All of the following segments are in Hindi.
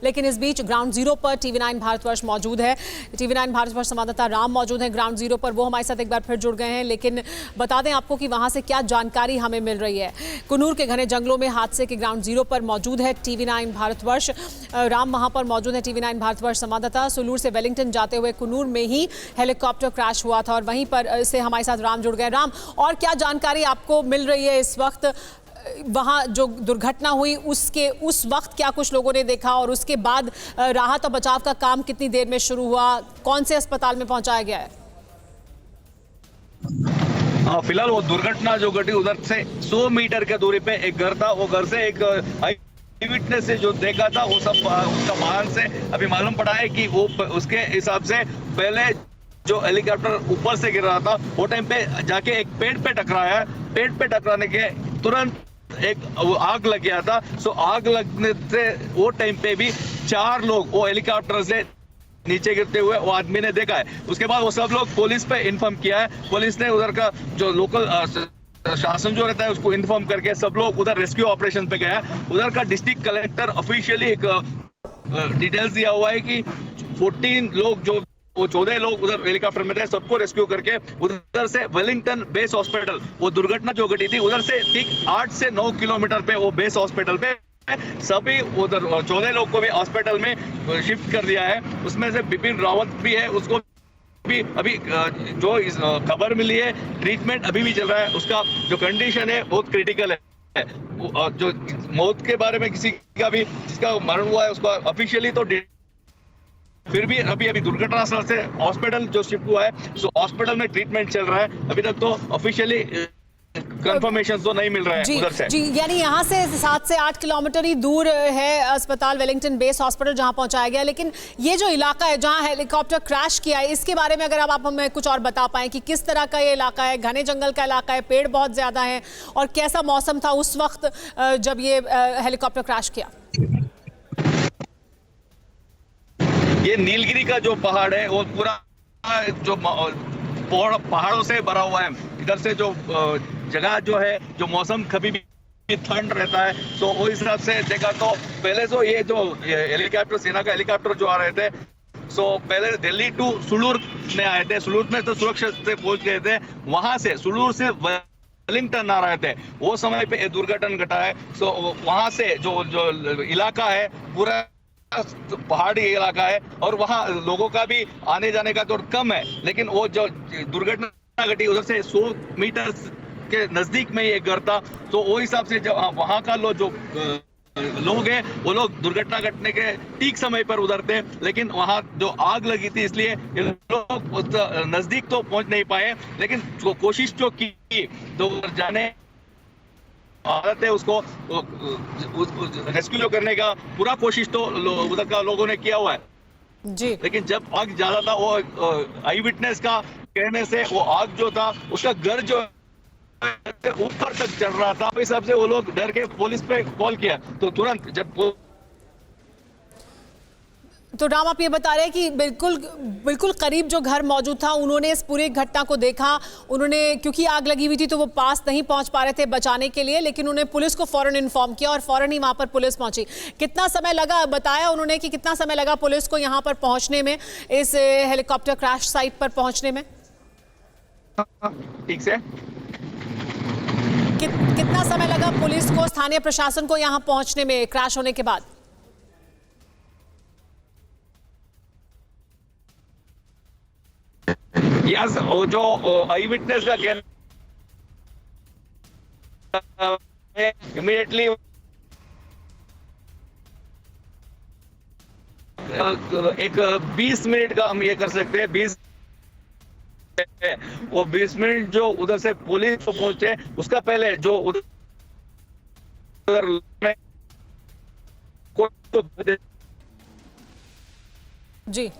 लेकिन इस बीच ग्राउंड जीरो पर TV9 भारतवर्ष मौजूद है। TV9 भारतवर्ष संवाददाता राम मौजूद है ग्राउंड जीरो पर, वो हमारे साथ एक बार फिर जुड़ गए हैं। लेकिन बता दें आपको कि वहां से क्या जानकारी हमें मिल रही है। कुन्नूर के घने जंगलों में हादसे के ग्राउंड जीरो पर मौजूद है TV9 भारतवर्ष। राम वहां पर मौजूद है TV9 भारतवर्ष संवाददाता। सुलूर से वेलिंगटन जाते हुए कुन्नूर में ही हेलीकॉप्टर क्रैश हुआ था और वहीं पर से हमारे साथ राम जुड़ गए। राम, और क्या जानकारी आपको मिल रही है इस वक्त? वहां जो दुर्घटना हुई उस वक्त क्या कुछ लोगों ने देखा और उसके बाद राहत और बचाव का काम कितनी देर में शुरू हुआ? कौन से अस्पताल में पहुंचाया गया है? फिलहाल वो दुर्घटना जो घटी उधर से 100 मीटर के दूरी पे एक घर था। वो घर से एक विटनेस से जो देखा था वो सब उसका बयान से अभी मालूम पड़ा है कि वो उसके हिसाब से पहले जो हेलीकॉप्टर ऊपर से गिर रहा था वो टाइम पे जाके एक पेड़ पे टकराया। पेड़ पे टकराने के तुरंत एक आग लग गया था। सो आग लगने से वो टाइम पे भी 4 लोग वो हेलीकॉप्टर से नीचे गिरते हुए वो आदमी ने देखा है। उसके बाद वो सब लोग पुलिस पे इन्फॉर्म किया है। पुलिस ने उधर का जो लोकल शासन जो रहता है उसको इन्फॉर्म करके सब लोग उधर रेस्क्यू ऑपरेशन पे गया। उधर का डिस्ट्रिक्ट कलेक्टर ऑफिशियली एक डिटेल्स दिया हुआ है कि 14 लोग जो वो 14 लोग उधर हेलीकॉप्टर में थे, सबको रेस्क्यू करके उधर से वेलिंगटन बेस हॉस्पिटल, वो दुर्घटना जो घटी थी उधर से ठीक 8 से 9 किलोमीटर पे वो बेस हॉस्पिटल पे सभी उधर 14 लोग को भी हॉस्पिटल में शिफ्ट कर दिया है। उसमें से बिपिन रावत भी है, उसको भी अभी जो खबर मिली है ट्रीटमेंट अभी भी चल रहा है। उसका जो कंडीशन है बहुत क्रिटिकल है। जो मौत के बारे में किसी का भी जिसका मरण हुआ है उसका ऑफिशियली तो फिर भी अभी दुर्घटना स्थल से हॉस्पिटल जो शिफ्ट हुआ है तो हॉस्पिटल में ट्रीटमेंट चल रहा है। अभी तक तो ऑफिशियली कंफर्मेशन तो नहीं मिल रहा है उधर से। जी, यानी यहाँ से 7 से 8 किलोमीटर ही दूर है अस्पताल वेलिंगटन बेस हॉस्पिटल जहाँ पहुँचाया गया। लेकिन ये जो इलाका है जहाँ हेलीकॉप्टर क्रैश किया है, इसके बारे में अगर आप हमें कुछ और बता पाएं कि किस तरह का ये इलाका है? घने जंगल का इलाका है, पेड़ बहुत ज्यादा है, और कैसा मौसम था उस वक्त जब ये हेलीकॉप्टर क्रैश किया? ये नीलगिरी का जो पहाड़ है वो पूरा जो पहाड़ों से भरा हुआ है। इधर से जो जगह जो है जो मौसम कभी भी ठंड रहता है तो उस हिसाब से देखा तो पहले तो ये जो हेलीकॉप्टर सेना का हेलीकॉप्टर जो आ रहे थे सो पहले दिल्ली टू सुलूर में आए थे। सुलूर में तो सुरक्षित से पहुंच गए थे। वहां से सुलूर से वेलिंगटन आ रहे थे, वो समय पे दुर्घटना घटा है। सो वहां से जो इलाका है पूरा पहाड़ी इलाका है और वहाँ लोगों का भी आने जाने का तो कम है। लेकिन वो जो दुर्घटना घटी उधर से 100 मीटर के नजदीक में ये घर था। तो वो हिसाब से जो वहाँ का जो लोग हैं वो लोग दुर्घटना घटने के ठीक समय पर उधर थे। लेकिन वहाँ जो आग लगी थी इसलिए ये लोग नजदीक तो पहुंच नहीं पाए। लेकिन जो कोशिश जो की तो जाने आदत है उसको रेस्क्यू जो करने का पूरा कोशिश तो उधर का लोगों ने किया हुआ है जी। लेकिन जब आग ज्यादा था वो आई विटनेस का कहने से वो आग जो था उसका घर जो ऊपर तक चढ़ रहा था। इस हिसाब से वो लोग डर के पुलिस पे कॉल किया तो तुरंत जब तो राम, आप ये बता रहे हैं कि बिल्कुल करीब जो घर मौजूद था उन्होंने इस पूरी घटना को देखा। उन्होंने, क्योंकि आग लगी हुई थी तो वो पास नहीं पहुंच पा रहे थे बचाने के लिए, लेकिन उन्हें पुलिस को फौरन इन्फॉर्म किया और फौरन ही वहां पर पुलिस पहुंची। कितना समय लगा, बताया उन्होंने कि कितना समय लगा पुलिस को यहां पर पहुंचने में, इस हेलीकॉप्टर क्रैश साइट पर पहुंचने में? ठीक से कितना समय लगा पुलिस को, स्थानीय प्रशासन को यहां पहुंचने में क्रैश होने के बाद? यस, वो जो आई विटनेस का कहना इमीडिएटली एक 20 मिनट का हम ये कर सकते हैं। 20 मिनट जो उधर से पुलिस को पहुंचे उसका पहले जो उधर जी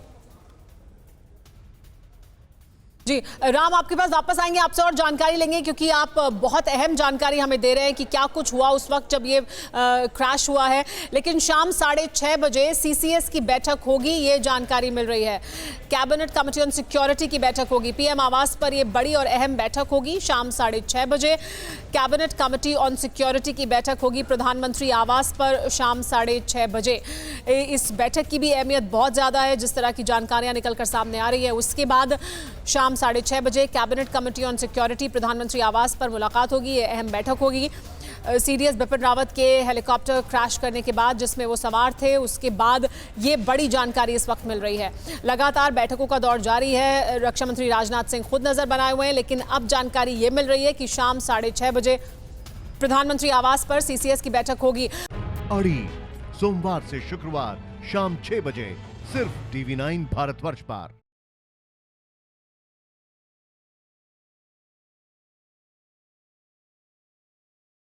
जी राम, आपके पास वापस आएंगे, आपसे और जानकारी लेंगे क्योंकि आप बहुत अहम जानकारी हमें दे रहे हैं कि क्या कुछ हुआ उस वक्त जब ये क्रैश हुआ है। लेकिन शाम 6:30 बजे सीसीएस की बैठक होगी, ये जानकारी मिल रही है। कैबिनेट कमेटी ऑन सिक्योरिटी की बैठक होगी, पीएम आवास पर ये बड़ी और अहम बैठक होगी। शाम 6:30 बजे कैबिनेट कमेटी ऑन सिक्योरिटी की बैठक होगी प्रधानमंत्री आवास पर शाम 6:30 बजे। इस बैठक की भी अहमियत बहुत ज़्यादा है, जिस तरह की जानकारियां निकलकर सामने आ रही है। उसके बाद शाम 6:30 बजे कैबिनेट कमेटी ऑन सिक्योरिटी प्रधानमंत्री आवास पर मुलाकात होगी, ये अहम बैठक होगी। सीडीएस बिपिन रावत के हेलीकॉप्टर क्रैश करने के बाद जिसमें वो सवार थे, उसके बाद ये बड़ी जानकारी इस वक्त मिल रही है। लगातार बैठकों का दौर जारी है, रक्षा मंत्री राजनाथ सिंह खुद नजर बनाए हुए हैं, लेकिन अब जानकारी ये मिल रही है कि शाम 6:30 बजे प्रधानमंत्री आवास पर सीसीएस की बैठक होगी। अड़ी सोमवार से शुक्रवार शाम 6 बजे सिर्फ TV9 भारतवर्ष पर।